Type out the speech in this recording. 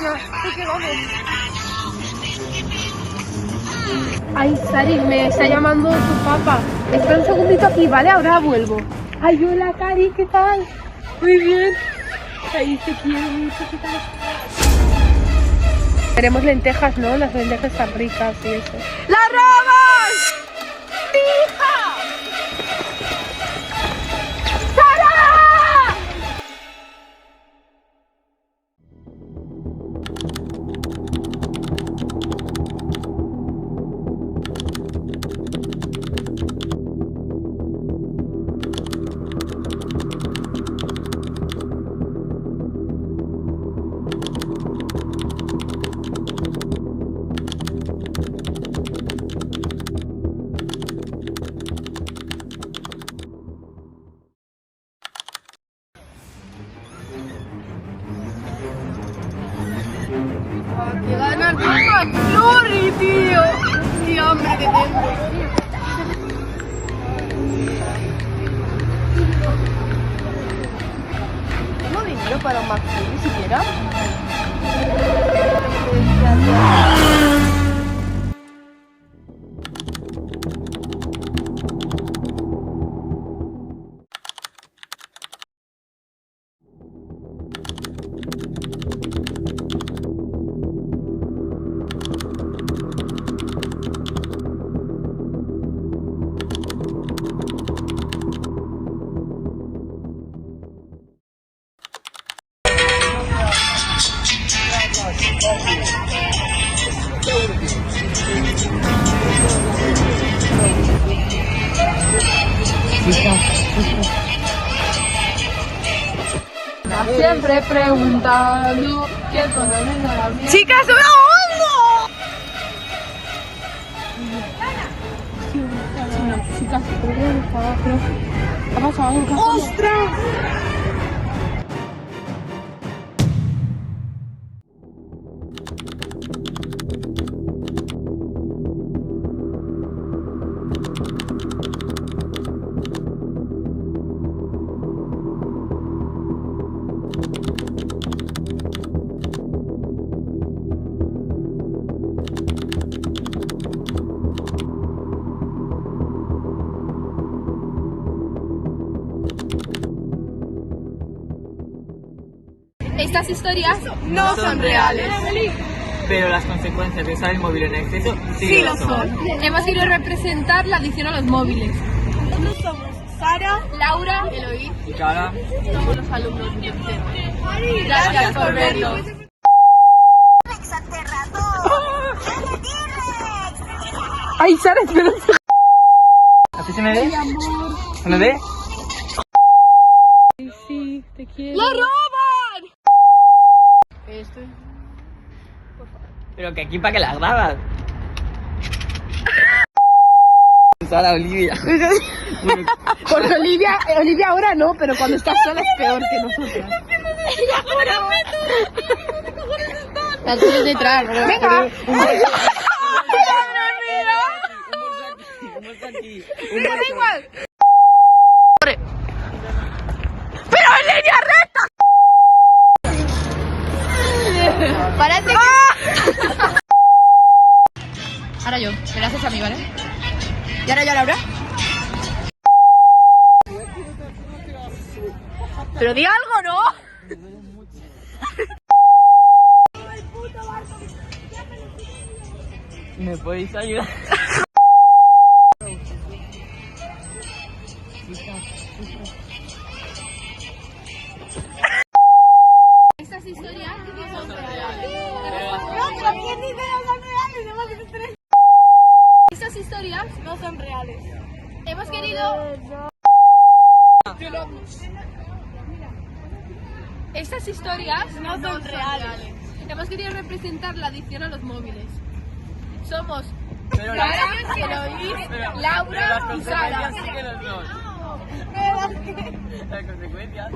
Venga, sí que vamos. Ay, Sari, me está llamando tu papá. Espera un segundito aquí, ¿vale? Ahora vuelvo. Ay, hola, Cari, ¿qué tal? Muy bien. Ay, te quiero mucho, ¿qué tal? Queremos lentejas, ¿no? Las lentejas están ricas y eso. ¡La robas! ¡Hija! ¡Sara! ¡Que ganas de McFlurry, tío! ¡Qué hambre que tengo! ¿Tengo dinero para un McFlurry siquiera? Siempre preguntando quién conoce la vida. ¡Chicas, una onda! Chicas, pero ha pasado algo. ¡Ostras! Estas historias no son reales. Pero las consecuencias de usar el móvil en exceso Sí lo son. Hemos querido representar la adicción a los móviles. Nosotros somos Sara, Laura, Eloís, Y que ahora somos los alumnos de tercero. Gracias por vernos. Ay, Sara, espera. ¿a ti se me ve? ¿Se me ve? Sí, te quiero. ¡lo roban! Esto. Pero que aquí para que la grabas. Sara, Olivia. Porque Olivia ahora no, pero cuando estás sola es peor que nosotros. La tienes detrás, pero venga. Pero da igual. Pero en línea recta. Parece que... Ahora yo, me la haces a mí, ¿vale? ¿Y ahora yo, Laura? Pero di algo, ¿no? ¿Me podéis ayudar? Estas historias no son reales. Estas historias No son reales. hemos querido... Estas historias No son reales. Hemos querido representar la adicción a los móviles. Somos Pero las- Sara, Eloís, Laura y Sara. sí que no son. Las consecuencias.